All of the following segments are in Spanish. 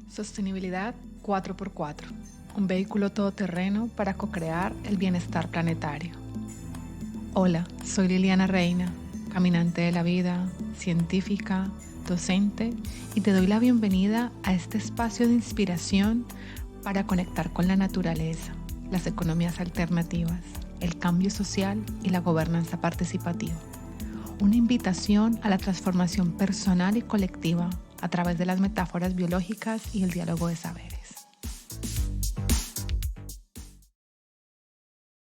Sostenibilidad 4x4, un vehículo todoterreno para co-crear el bienestar planetario. Hola, soy Liliana Reina, caminante de la vida, científica, docente, y te doy la bienvenida a este espacio de inspiración para conectar con la naturaleza, las economías alternativas, el cambio social y la gobernanza participativa. Una invitación a la transformación personal y colectiva a través de las metáforas biológicas y el diálogo de saberes.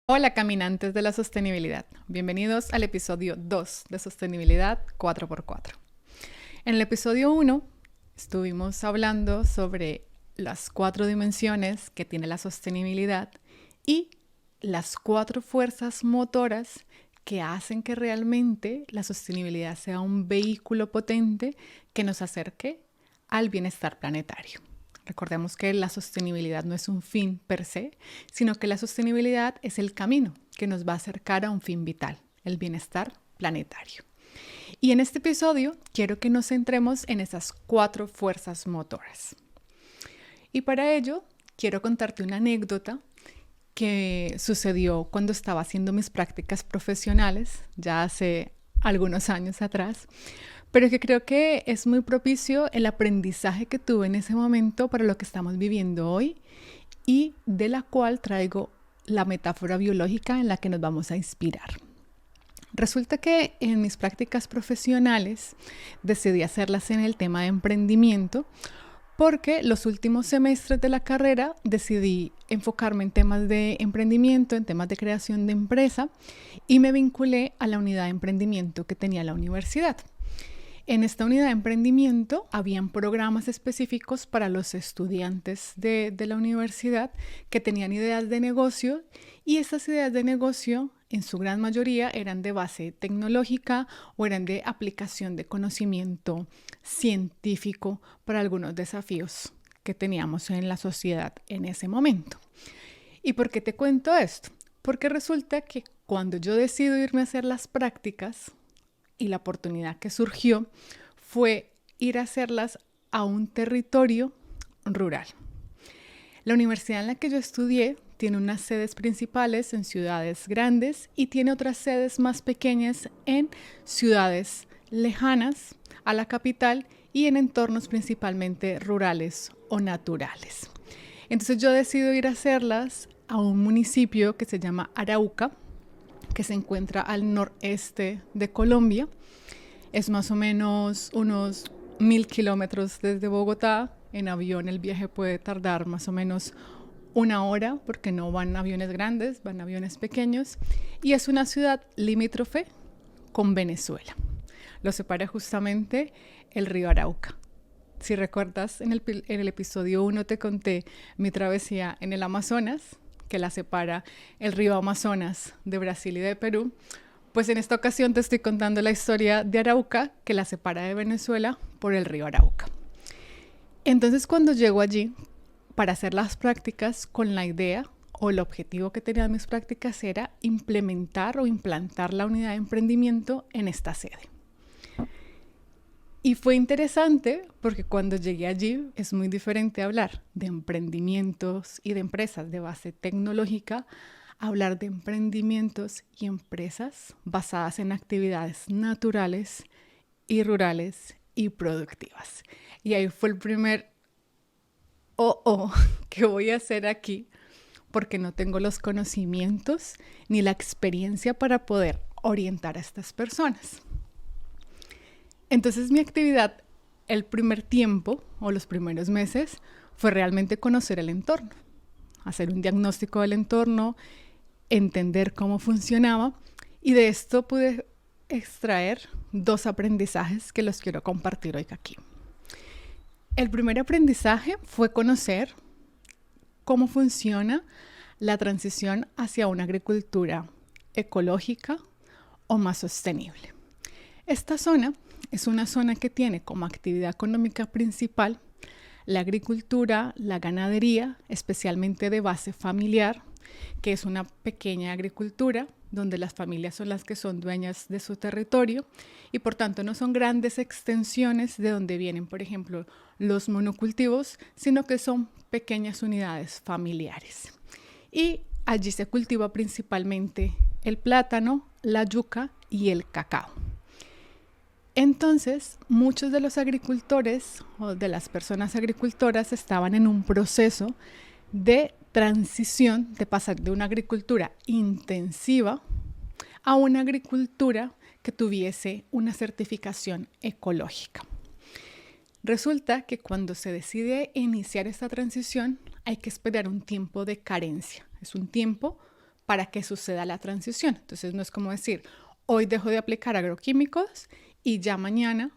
Hola caminantes de la sostenibilidad, bienvenidos al episodio 2 de Sostenibilidad 4x4. En el episodio 1 estuvimos hablando sobre las 4 dimensiones que tiene la sostenibilidad y las 4 fuerzas motoras que hacen que realmente la sostenibilidad sea un vehículo potente que nos acerque al bienestar planetario. Recordemos que la sostenibilidad no es un fin per se, sino que la sostenibilidad es el camino que nos va a acercar a un fin vital, el bienestar planetario. Y en este episodio quiero que nos centremos en esas 4 fuerzas motoras. Y para ello quiero contarte una anécdota que sucedió cuando estaba haciendo mis prácticas profesionales, ya hace algunos años atrás, pero que creo que es muy propicio el aprendizaje que tuve en ese momento para lo que estamos viviendo hoy y de la cual traigo la metáfora biológica en la que nos vamos a inspirar. Resulta que en mis prácticas profesionales decidí hacerlas en el tema de emprendimiento porque los últimos semestres de la carrera decidí enfocarme en temas de emprendimiento, en temas de creación de empresa y me vinculé a la unidad de emprendimiento que tenía la universidad. En esta unidad de emprendimiento habían programas específicos para los estudiantes de la universidad que tenían ideas de negocio y esas ideas de negocio en su gran mayoría eran de base tecnológica o eran de aplicación de conocimiento científico para algunos desafíos que teníamos en la sociedad en ese momento. ¿Y por qué te cuento esto? Porque resulta que cuando yo decido irme a hacer las prácticas y la oportunidad que surgió fue ir a hacerlas a un territorio rural. La universidad en la que yo estudié tiene unas sedes principales en ciudades grandes y tiene otras sedes más pequeñas en ciudades lejanas a la capital y en entornos principalmente rurales o naturales. Entonces yo decido ir a hacerlas a un municipio que se llama Arauca, que se encuentra al noreste de Colombia. Es más o menos unos 1000 kilómetros desde Bogotá. En avión el viaje puede tardar más o menos 1 hora porque no van aviones grandes, van aviones pequeños. Y es una ciudad limítrofe con Venezuela. Lo separa justamente el río Arauca. Si recuerdas, en el episodio 1 te conté mi travesía en el Amazonas, que la separa el río Amazonas de Brasil y de Perú. Pues en esta ocasión te estoy contando la historia de Arauca, que la separa de Venezuela por el río Arauca. Entonces cuando llego allí para hacer las prácticas, con la idea o el objetivo que tenían mis prácticas era implementar o implantar la unidad de emprendimiento en esta sede. Y fue interesante porque cuando llegué allí es muy diferente hablar de emprendimientos y de empresas de base tecnológica, hablar de emprendimientos y empresas basadas en actividades naturales y rurales y productivas. Y ahí fue el primer que voy a hacer aquí porque no tengo los conocimientos ni la experiencia para poder orientar a estas personas. Entonces mi actividad el primer tiempo o los primeros meses fue realmente conocer el entorno, hacer un diagnóstico del entorno, entender cómo funcionaba y de esto pude extraer 2 aprendizajes que los quiero compartir hoy aquí. El primer aprendizaje fue conocer cómo funciona la transición hacia una agricultura ecológica o más sostenible. Esta zona es una zona que tiene como actividad económica principal la agricultura, la ganadería, especialmente de base familiar, que es una pequeña agricultura donde las familias son las que son dueñas de su territorio y por tanto no son grandes extensiones de donde vienen, por ejemplo, los monocultivos, sino que son pequeñas unidades familiares. Y allí se cultiva principalmente el plátano, la yuca y el cacao. Entonces, muchos de los agricultores o de las personas agricultoras estaban en un proceso de transición, de pasar de una agricultura intensiva a una agricultura que tuviese una certificación ecológica. Resulta que cuando se decide iniciar esta transición hay que esperar un tiempo de carencia. Es un tiempo para que suceda la transición. Entonces no es como decir, hoy dejo de aplicar agroquímicos y ya mañana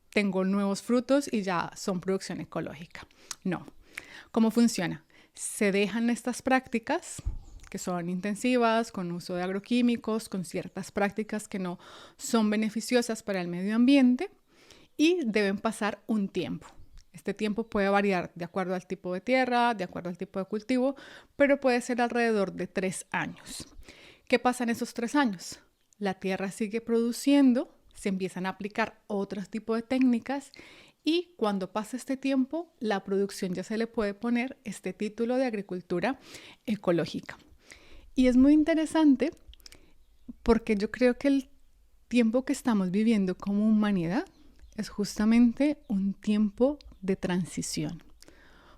tengo nuevos frutos y ya son producción ecológica. No. ¿Cómo funciona? Se dejan estas prácticas que son intensivas, con uso de agroquímicos, con ciertas prácticas que no son beneficiosas para el medio ambiente y deben pasar un tiempo. Este tiempo puede variar de acuerdo al tipo de tierra, de acuerdo al tipo de cultivo, pero puede ser alrededor de 3 años. ¿Qué pasa en esos 3 años? La tierra sigue produciendo, se empiezan a aplicar otros tipos de técnicas y cuando pasa este tiempo, la producción ya se le puede poner este título de agricultura ecológica. Y es muy interesante porque yo creo que el tiempo que estamos viviendo como humanidad es justamente un tiempo de transición.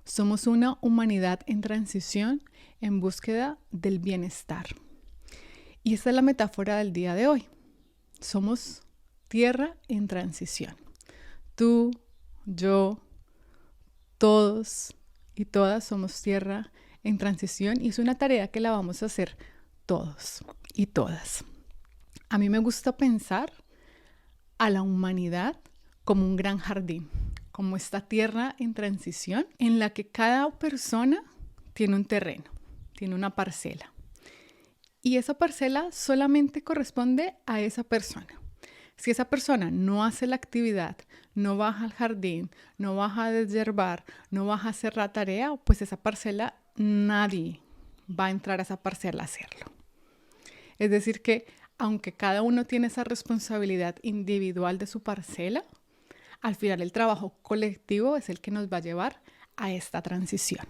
Somos una humanidad en transición en búsqueda del bienestar. Y esta es la metáfora del día de hoy. Somos tierra en transición. Tú, yo, todos y todas somos tierra en transición y es una tarea que la vamos a hacer todos y todas. A mí me gusta pensar a la humanidad como un gran jardín, como esta tierra en transición en la que cada persona tiene un terreno, tiene una parcela. Y esa parcela solamente corresponde a esa persona. Si esa persona no hace la actividad, no baja al jardín, no baja a deshiervar, no baja a hacer la tarea, pues esa parcela, nadie va a entrar a esa parcela a hacerlo. Es decir que aunque cada uno tiene esa responsabilidad individual de su parcela, al final el trabajo colectivo es el que nos va a llevar a esta transición.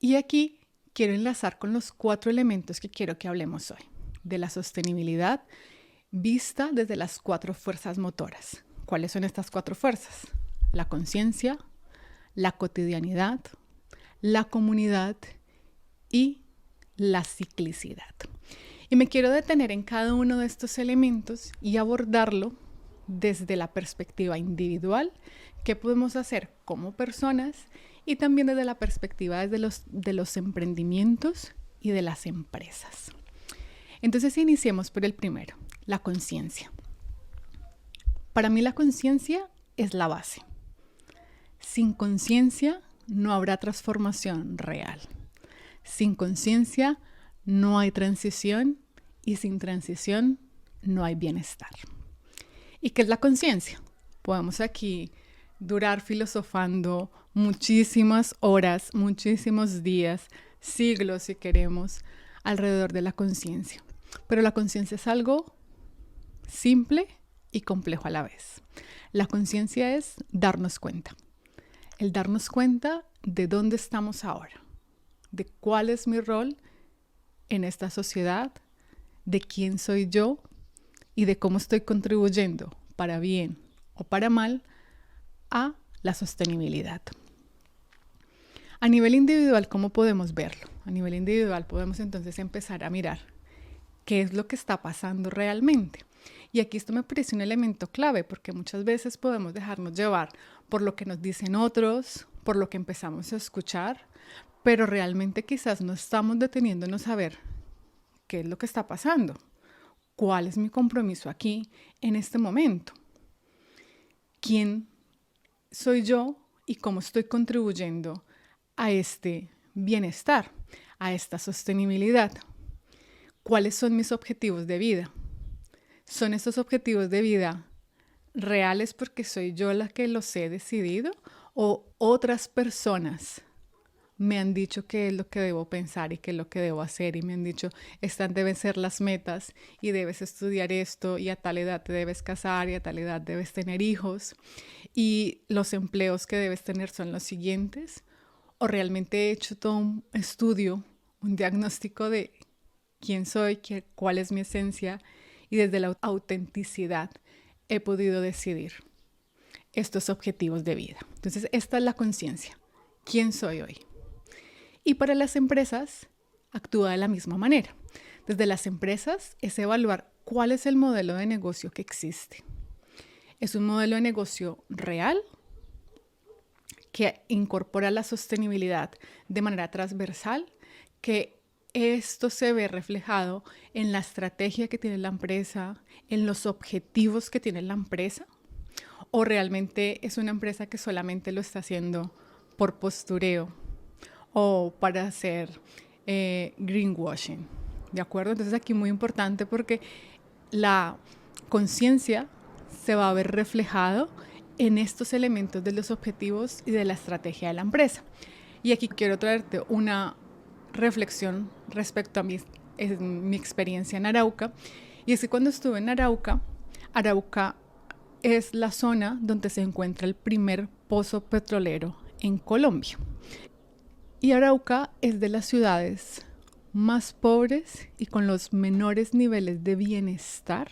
Y aquí quiero enlazar con los 4 elementos que quiero que hablemos hoy, de la sostenibilidad vista desde las 4 fuerzas motoras. ¿Cuáles son estas 4 fuerzas? La conciencia, la cotidianidad, la comunidad y la ciclicidad. Y me quiero detener en cada uno de estos elementos y abordarlo desde la perspectiva individual, qué podemos hacer como personas y también desde la perspectiva de los emprendimientos y de las empresas. Entonces iniciemos por el primero, la conciencia. Para mí la conciencia es la base. Sin conciencia no habrá transformación real. Sin conciencia no hay transición y sin transición no hay bienestar. ¿Y qué es la conciencia? Podemos aquí durar filosofando muchísimas horas, muchísimos días, siglos si queremos, alrededor de la conciencia. Pero la conciencia es algo simple y complejo a la vez. La conciencia es darnos cuenta. El darnos cuenta de dónde estamos ahora, de cuál es mi rol en esta sociedad, de quién soy yo y de cómo estoy contribuyendo, para bien o para mal, a la sostenibilidad. A nivel individual, ¿cómo podemos verlo? A nivel individual podemos entonces empezar a mirar qué es lo que está pasando realmente. Y aquí esto me parece un elemento clave porque muchas veces podemos dejarnos llevar por lo que nos dicen otros, por lo que empezamos a escuchar, pero realmente quizás no estamos deteniéndonos a ver qué es lo que está pasando, cuál es mi compromiso aquí en este momento, quién soy yo y cómo estoy contribuyendo a este bienestar, a esta sostenibilidad. ¿Cuáles son mis objetivos de vida? ¿Son estos objetivos de vida reales porque soy yo la que los he decidido o otras personas me han dicho qué es lo que debo pensar y qué es lo que debo hacer y me han dicho, estas deben ser las metas y debes estudiar esto y a tal edad te debes casar y a tal edad debes tener hijos y los empleos que debes tener son los siguientes, o realmente he hecho todo un estudio, un diagnóstico de quién soy, cuál es mi esencia y desde la autenticidad he podido decidir estos objetivos de vida. Entonces, esta es la conciencia. ¿Quién soy hoy? Y para las empresas actúa de la misma manera. Desde las empresas es evaluar cuál es el modelo de negocio que existe. ¿Es un modelo de negocio real que incorpora la sostenibilidad de manera transversal? Que esto se ve reflejado en la estrategia que tiene la empresa, en los objetivos que tiene la empresa, o realmente es una empresa que solamente lo está haciendo por postureo o para hacer greenwashing, ¿de acuerdo? Entonces aquí muy importante porque la conciencia se va a ver reflejado en estos elementos de los objetivos y de la estrategia de la empresa. Y aquí quiero traerte una reflexión respecto a mi experiencia en Arauca. Y es que cuando estuve en Arauca es la zona donde se encuentra el primer pozo petrolero en Colombia. Y Arauca es de las ciudades más pobres y con los menores niveles de bienestar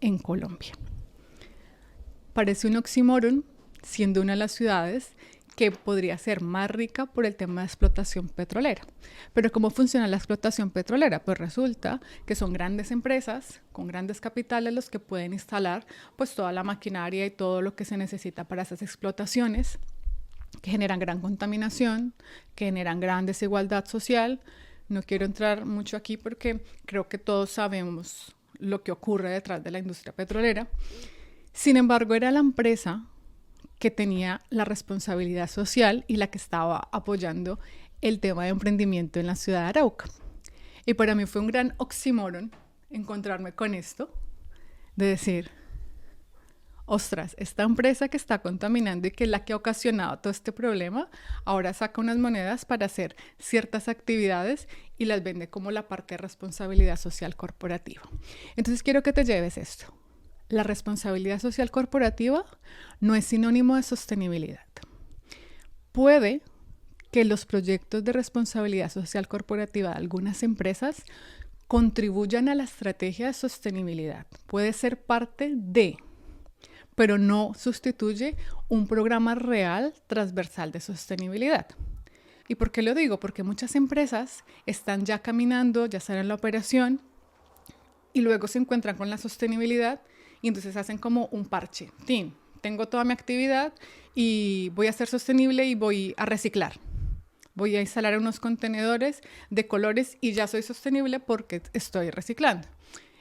en Colombia. Parece un oxímoron, siendo una de las ciudades que podría ser más rica por el tema de explotación petrolera. Pero ¿cómo funciona la explotación petrolera? Pues resulta que son grandes empresas con grandes capitales los que pueden instalar pues toda la maquinaria y todo lo que se necesita para esas explotaciones, que generan gran contaminación, que generan gran desigualdad social. No quiero entrar mucho aquí porque creo que todos sabemos lo que ocurre detrás de la industria petrolera. Sin embargo, era la empresa que tenía la responsabilidad social y la que estaba apoyando el tema de emprendimiento en la ciudad de Arauca. Y para mí fue un gran oxímoron encontrarme con esto, de decir, ostras, esta empresa que está contaminando y que es la que ha ocasionado todo este problema, ahora saca unas monedas para hacer ciertas actividades y las vende como la parte de responsabilidad social corporativa. Entonces quiero que te lleves esto. La responsabilidad social corporativa no es sinónimo de sostenibilidad. Puede que los proyectos de responsabilidad social corporativa de algunas empresas contribuyan a la estrategia de sostenibilidad. Puede ser parte de, pero no sustituye un programa real transversal de sostenibilidad. ¿Y por qué lo digo? Porque muchas empresas están ya caminando, ya están en la operación y luego se encuentran con la sostenibilidad y entonces hacen como un parche. Tengo toda mi actividad y voy a ser sostenible y voy a reciclar. Voy a instalar unos contenedores de colores y ya soy sostenible porque estoy reciclando.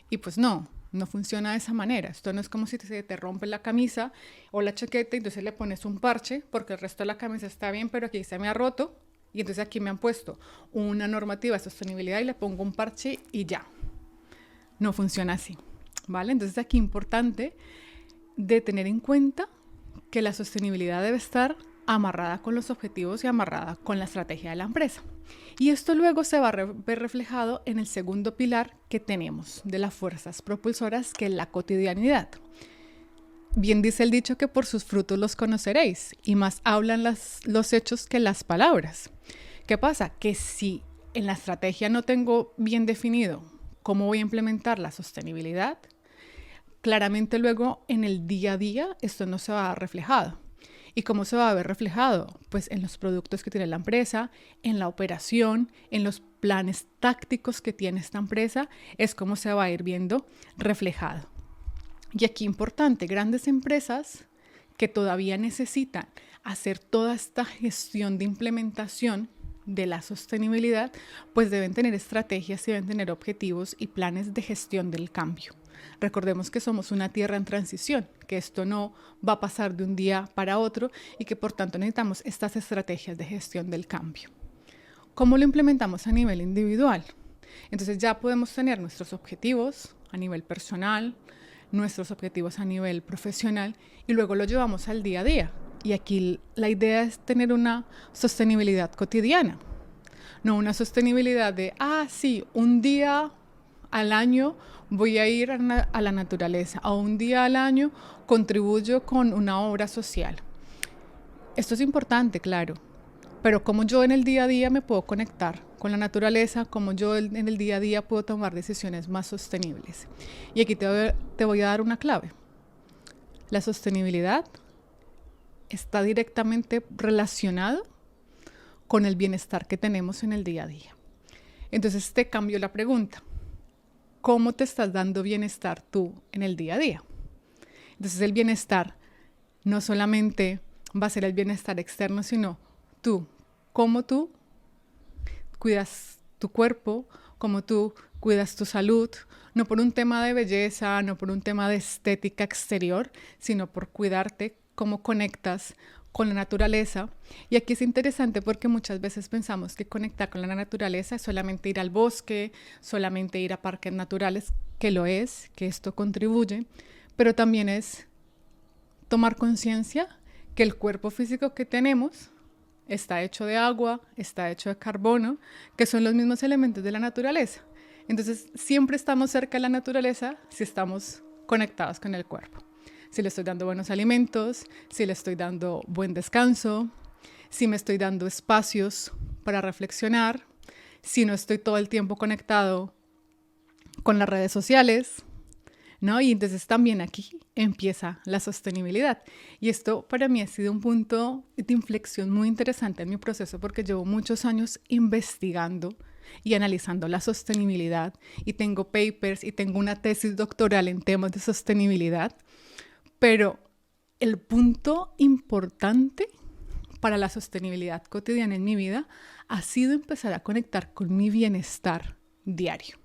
Y pues no funciona de esa manera. Esto no es como si se te rompe la camisa o la chaqueta y entonces le pones un parche porque el resto de la camisa está bien, pero aquí se me ha roto y entonces aquí me han puesto una normativa de sostenibilidad y le pongo un parche y ya. No funciona así, ¿vale? Entonces aquí es importante de tener en cuenta que la sostenibilidad debe estar amarrada con los objetivos y amarrada con la estrategia de la empresa. Y esto luego se va a ver reflejado en el segundo pilar que tenemos de las fuerzas propulsoras, que es la cotidianidad. Bien dice el dicho que por sus frutos los conoceréis, y más hablan los hechos que las palabras. ¿Qué pasa? Que si en la estrategia no tengo bien definido cómo voy a implementar la sostenibilidad, claramente luego en el día a día esto no se va a ver reflejado. ¿Y cómo se va a ver reflejado? Pues en los productos que tiene la empresa, en la operación, en los planes tácticos que tiene esta empresa, es como se va a ir viendo reflejado. Y aquí importante, grandes empresas que todavía necesitan hacer toda esta gestión de implementación de la sostenibilidad, pues deben tener estrategias y deben tener objetivos y planes de gestión del cambio. Recordemos que somos una tierra en transición, que esto no va a pasar de un día para otro y que por tanto necesitamos estas estrategias de gestión del cambio. ¿Cómo lo implementamos a nivel individual? Entonces ya podemos tener nuestros objetivos a nivel personal, nuestros objetivos a nivel profesional y luego lo llevamos al día a día. Y aquí la idea es tener una sostenibilidad cotidiana, no una sostenibilidad de, sí, un día al año voy a ir a la naturaleza, o un día al año contribuyo con una obra social. Esto es importante, claro, pero como yo en el día a día me puedo conectar con la naturaleza, como yo en el día a día puedo tomar decisiones más sostenibles. Y aquí te voy a dar una clave. La sostenibilidad está directamente relacionado con el bienestar que tenemos en el día a día. Entonces te cambio la pregunta. ¿Cómo te estás dando bienestar tú en el día a día? Entonces el bienestar no solamente va a ser el bienestar externo, sino cómo tú cuidas tu cuerpo, cómo tú cuidas tu salud, no por un tema de belleza, no por un tema de estética exterior, sino por cuidarte, cómo conectas con la naturaleza. Y aquí es interesante porque muchas veces pensamos que conectar con la naturaleza es solamente ir al bosque, solamente ir a parques naturales, que lo es, que esto contribuye, pero también es tomar conciencia que el cuerpo físico que tenemos está hecho de agua, está hecho de carbono, que son los mismos elementos de la naturaleza. Entonces, siempre estamos cerca de la naturaleza si estamos conectados con el cuerpo. Si le estoy dando buenos alimentos, si le estoy dando buen descanso, si me estoy dando espacios para reflexionar, si no estoy todo el tiempo conectado con las redes sociales, ¿no? Y entonces también aquí empieza la sostenibilidad. Y esto para mí ha sido un punto de inflexión muy interesante en mi proceso porque llevo muchos años investigando y analizando la sostenibilidad y tengo papers y tengo una tesis doctoral en temas de sostenibilidad. Pero el punto importante para la sostenibilidad cotidiana en mi vida ha sido empezar a conectar con mi bienestar diario.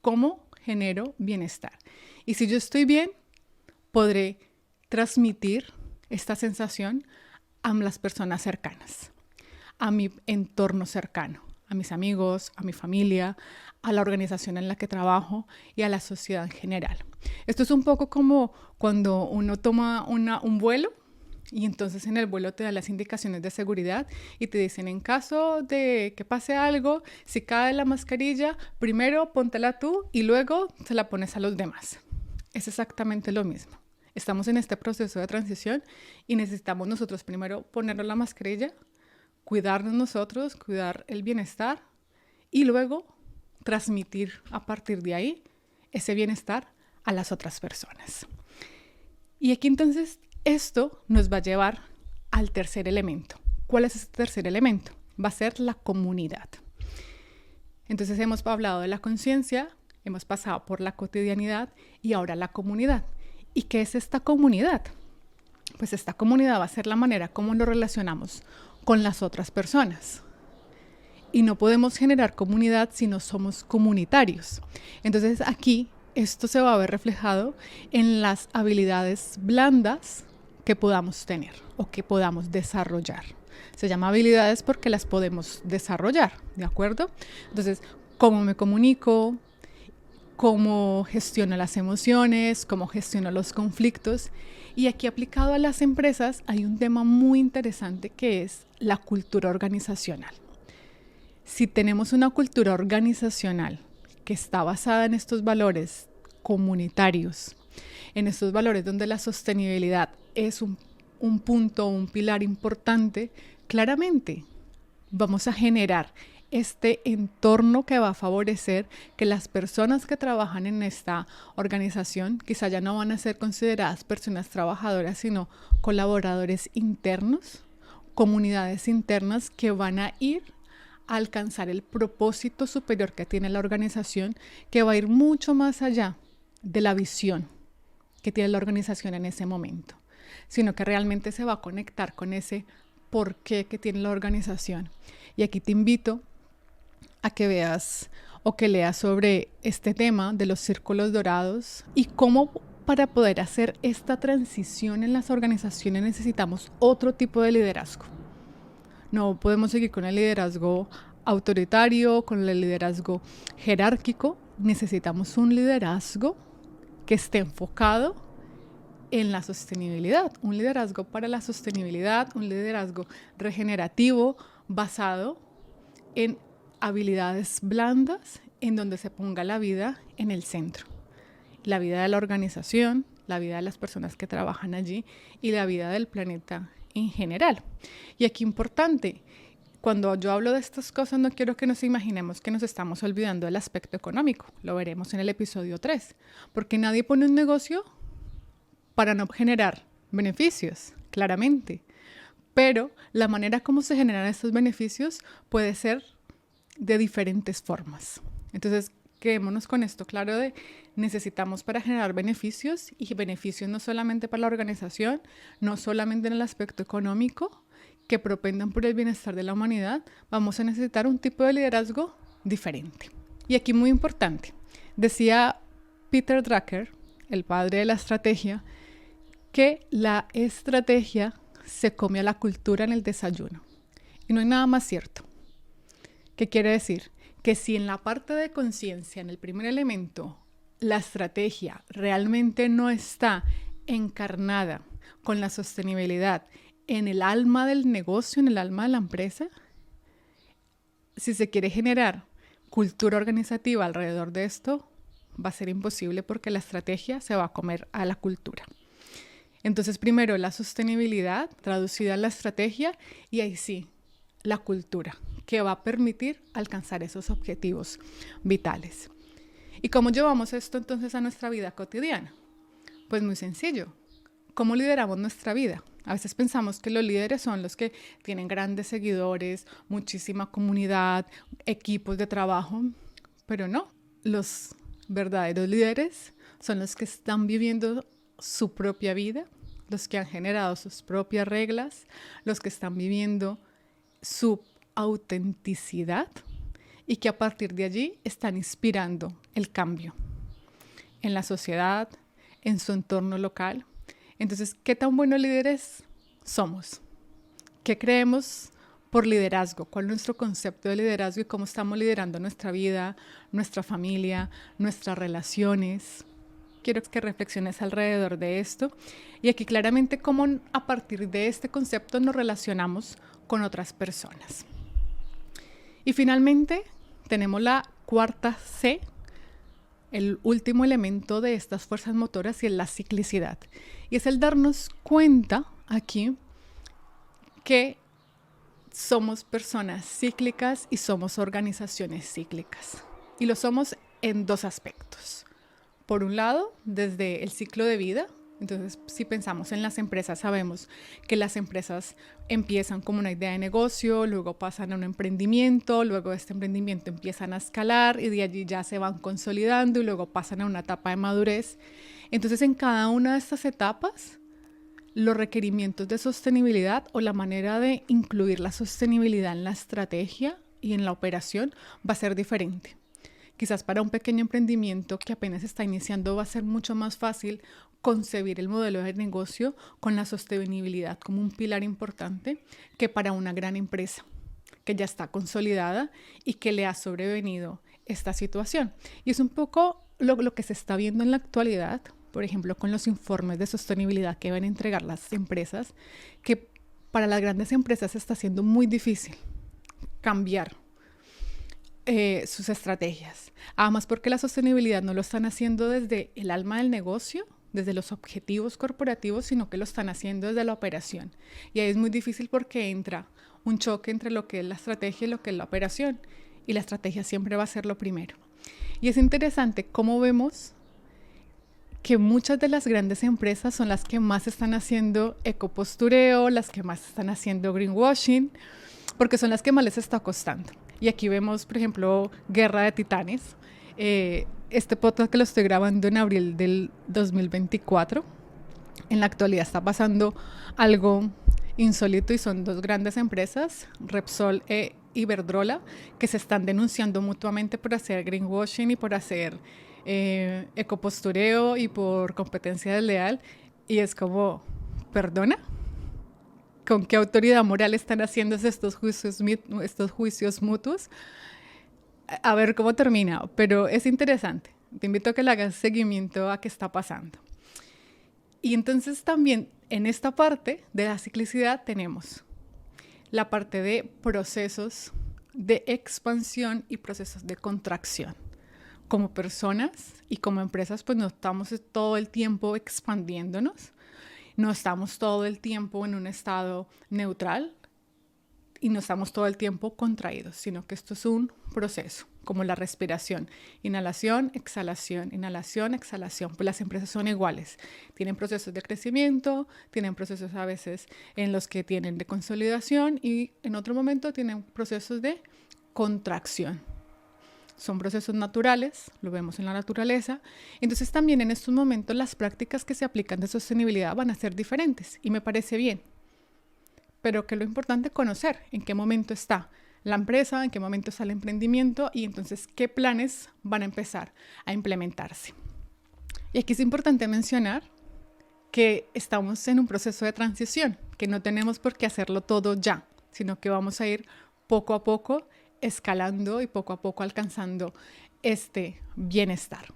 ¿Cómo genero bienestar? Y si yo estoy bien, podré transmitir esta sensación a las personas cercanas, a mi entorno cercano, a mis amigos, a mi familia, a la organización en la que trabajo y a la sociedad en general. Esto es un poco como cuando uno toma un vuelo y entonces en el vuelo te dan las indicaciones de seguridad y te dicen en caso de que pase algo, si cae la mascarilla, primero póntela tú y luego se la pones a los demás. Es exactamente lo mismo. Estamos en este proceso de transición y necesitamos nosotros primero ponernos la mascarilla, cuidarnos nosotros, cuidar el bienestar y luego transmitir a partir de ahí ese bienestar a las otras personas. Y aquí entonces esto nos va a llevar al tercer elemento. ¿Cuál es ese tercer elemento? Va a ser la comunidad. Entonces hemos hablado de la conciencia, hemos pasado por la cotidianidad y ahora la comunidad. ¿Y qué es esta comunidad? Pues esta comunidad va a ser la manera como nos relacionamos con las otras personas. Y no podemos generar comunidad si no somos comunitarios. Entonces aquí esto se va a ver reflejado en las habilidades blandas que podamos tener o que podamos desarrollar. Se llama habilidades porque las podemos desarrollar, ¿de acuerdo? Entonces, cómo me comunico, cómo gestiono las emociones, cómo gestiono los conflictos. Y aquí aplicado a las empresas hay un tema muy interesante que es la cultura organizacional. Si tenemos una cultura organizacional que está basada en estos valores comunitarios, en estos valores donde la sostenibilidad es un punto, un pilar importante, claramente vamos a generar este entorno que va a favorecer que las personas que trabajan en esta organización quizá ya no van a ser consideradas personas trabajadoras, sino colaboradores internos, comunidades internas que van a ir a alcanzar el propósito superior que tiene la organización, que va a ir mucho más allá de la visión que tiene la organización en ese momento, sino que realmente se va a conectar con ese porqué que tiene la organización. Y aquí te invito a que veas o que leas sobre este tema de los círculos dorados y cómo para poder hacer esta transición en las organizaciones necesitamos otro tipo de liderazgo. No podemos seguir con el liderazgo autoritario, con el liderazgo jerárquico. Necesitamos un liderazgo que esté enfocado en la sostenibilidad, un liderazgo para la sostenibilidad, un liderazgo regenerativo basado en habilidades blandas en donde se ponga la vida en el centro. La vida de la organización, la vida de las personas que trabajan allí y la vida del planeta en general. Y aquí importante, cuando yo hablo de estas cosas no quiero que nos imaginemos que nos estamos olvidando del aspecto económico. Lo veremos en el episodio 3, porque nadie pone un negocio para no generar beneficios, claramente. Pero la manera como se generan estos beneficios puede ser de diferentes formas. Entonces, quedémonos con esto claro de necesitamos para generar beneficios y beneficios no solamente para la organización, no solamente en el aspecto económico, que propendan por el bienestar de la humanidad, vamos a necesitar un tipo de liderazgo diferente. Y aquí muy importante, decía Peter Drucker, el padre de la estrategia, que la estrategia se come a la cultura en el desayuno. Y no hay nada más cierto. ¿Qué quiere decir? Que si en la parte de conciencia, en el primer elemento, la estrategia realmente no está encarnada con la sostenibilidad en el alma del negocio, en el alma de la empresa, si se quiere generar cultura organizativa alrededor de esto, va a ser imposible porque la estrategia se va a comer a la cultura. Entonces, primero la sostenibilidad traducida en la estrategia y ahí sí, la cultura, que va a permitir alcanzar esos objetivos vitales. ¿Y cómo llevamos esto entonces a nuestra vida cotidiana? Pues muy sencillo. ¿Cómo lideramos nuestra vida? A veces pensamos que los líderes son los que tienen grandes seguidores, muchísima comunidad, equipos de trabajo, pero no. Los verdaderos líderes son los que están viviendo su propia vida, los que han generado sus propias reglas, los que están viviendo su autenticidad y que a partir de allí están inspirando el cambio en la sociedad, en su entorno local. Entonces, ¿qué tan buenos líderes somos? ¿Qué creemos por liderazgo? ¿Cuál es nuestro concepto de liderazgo y cómo estamos liderando nuestra vida, nuestra familia, nuestras relaciones? Quiero que reflexiones alrededor de esto. Y aquí claramente cómo a partir de este concepto nos relacionamos con otras personas. Y finalmente tenemos la cuarta C, el último elemento de estas fuerzas motoras y es la ciclicidad. Y es el darnos cuenta aquí que somos personas cíclicas y somos organizaciones cíclicas. Y lo somos en dos aspectos. Por un lado, desde el ciclo de vida. Entonces, si pensamos en las empresas, sabemos que las empresas empiezan como una idea de negocio, luego pasan a un emprendimiento, luego de este emprendimiento empiezan a escalar y de allí ya se van consolidando y luego pasan a una etapa de madurez. Entonces, en cada una de estas etapas, los requerimientos de sostenibilidad o la manera de incluir la sostenibilidad en la estrategia y en la operación va a ser diferente. Quizás para un pequeño emprendimiento que apenas está iniciando va a ser mucho más fácil concebir el modelo de negocio con la sostenibilidad como un pilar importante que para una gran empresa que ya está consolidada y que le ha sobrevenido esta situación. Y es un poco lo que se está viendo en la actualidad, por ejemplo, con los informes de sostenibilidad que van a entregar las empresas, que para las grandes empresas está siendo muy difícil cambiar sus estrategias. Además, porque la sostenibilidad no lo están haciendo desde el alma del negocio, desde los objetivos corporativos, sino que lo están haciendo desde la operación. Y ahí es muy difícil porque entra un choque entre lo que es la estrategia y lo que es la operación. Y la estrategia siempre va a ser lo primero. Y es interesante cómo vemos que muchas de las grandes empresas son las que más están haciendo ecopostureo, las que más están haciendo greenwashing, porque son las que más les está costando. Y aquí vemos, por ejemplo, Guerra de Titanes. Este podcast que lo estoy grabando en abril del 2024. En la actualidad está pasando algo insólito y son dos grandes empresas, Repsol e Iberdrola, que se están denunciando mutuamente por hacer greenwashing y por hacer ecopostureo y por competencia desleal. Y es como, ¿perdona? ¿Con qué autoridad moral están haciendo estos juicios mutuos? A ver cómo termina, pero es interesante. Te invito a que le hagas seguimiento a qué está pasando. Y entonces también en esta parte de la ciclicidad tenemos la parte de procesos de expansión y procesos de contracción. Como personas y como empresas, pues no estamos todo el tiempo expandiéndonos, no estamos todo el tiempo en un estado neutral y no estamos todo el tiempo contraídos, sino que esto es un proceso, como la respiración. Inhalación, exhalación, inhalación, exhalación. Pues las empresas son iguales. Tienen procesos de crecimiento, tienen procesos a veces en los que tienen de consolidación y en otro momento tienen procesos de contracción. Son procesos naturales, lo vemos en la naturaleza. Entonces también en estos momentos las prácticas que se aplican de sostenibilidad van a ser diferentes y me parece bien. Pero que lo importante es conocer en qué momento está la empresa, en qué momento está el emprendimiento y entonces qué planes van a empezar a implementarse. Y aquí es importante mencionar que estamos en un proceso de transición, que no tenemos por qué hacerlo todo ya, sino que vamos a ir poco a poco escalando y poco a poco alcanzando este bienestar.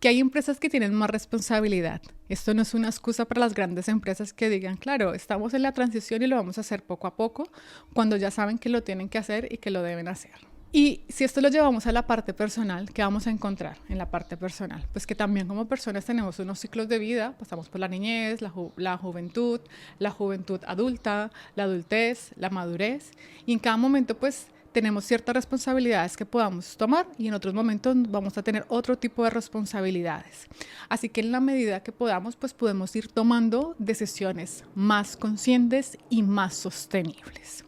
Que hay empresas que tienen más responsabilidad. Esto no es una excusa para las grandes empresas que digan, claro, estamos en la transición y lo vamos a hacer poco a poco, cuando ya saben que lo tienen que hacer y que lo deben hacer. Y si esto lo llevamos a la parte personal, ¿qué vamos a encontrar en la parte personal? Pues que también como personas tenemos unos ciclos de vida, pasamos por la niñez, la juventud adulta, la adultez, la madurez, y en cada momento pues tenemos ciertas responsabilidades que podamos tomar y en otros momentos vamos a tener otro tipo de responsabilidades. Así que en la medida que podamos, pues podemos ir tomando decisiones más conscientes y más sostenibles.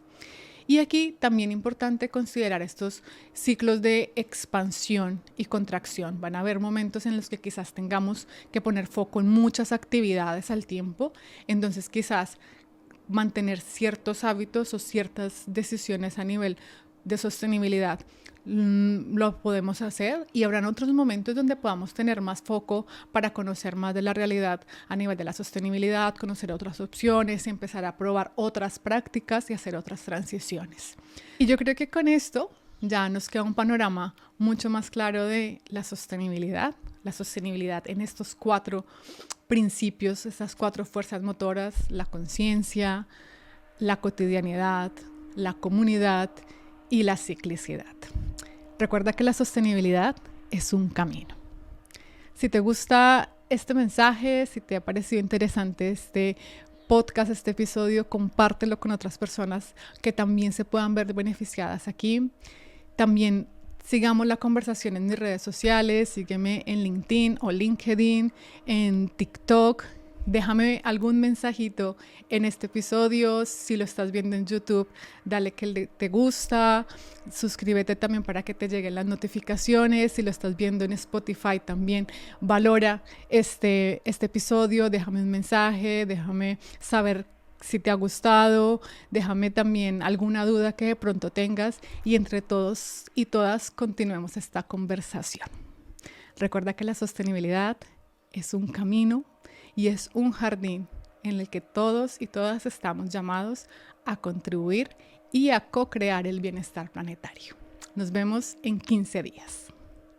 Y aquí también es importante considerar estos ciclos de expansión y contracción. Van a haber momentos en los que quizás tengamos que poner foco en muchas actividades al tiempo, entonces quizás mantener ciertos hábitos o ciertas decisiones a nivel de sostenibilidad lo podemos hacer y habrán otros momentos donde podamos tener más foco para conocer más de la realidad a nivel de la sostenibilidad, conocer otras opciones, empezar a probar otras prácticas y hacer otras transiciones. Y yo creo que con esto ya nos queda un panorama mucho más claro de la sostenibilidad en estos 4 principios, estas 4 fuerzas motoras: la conciencia, la cotidianidad, la comunidad y la ciclicidad. Recuerda que la sostenibilidad es un camino. Si te gusta este mensaje, si te ha parecido interesante este podcast, este episodio, compártelo con otras personas que también se puedan ver beneficiadas aquí. También sigamos la conversación en mis redes sociales, sígueme en LinkedIn, en TikTok. Déjame algún mensajito en este episodio. Si lo estás viendo en YouTube, dale que te gusta. Suscríbete también para que te lleguen las notificaciones. Si lo estás viendo en Spotify, también valora este episodio. Déjame un mensaje, déjame saber si te ha gustado, déjame también alguna duda que de pronto tengas y entre todos y todas continuemos esta conversación. Recuerda que la sostenibilidad es un camino y es un jardín en el que todos y todas estamos llamados a contribuir y a co-crear el bienestar planetario. Nos vemos en 15 días.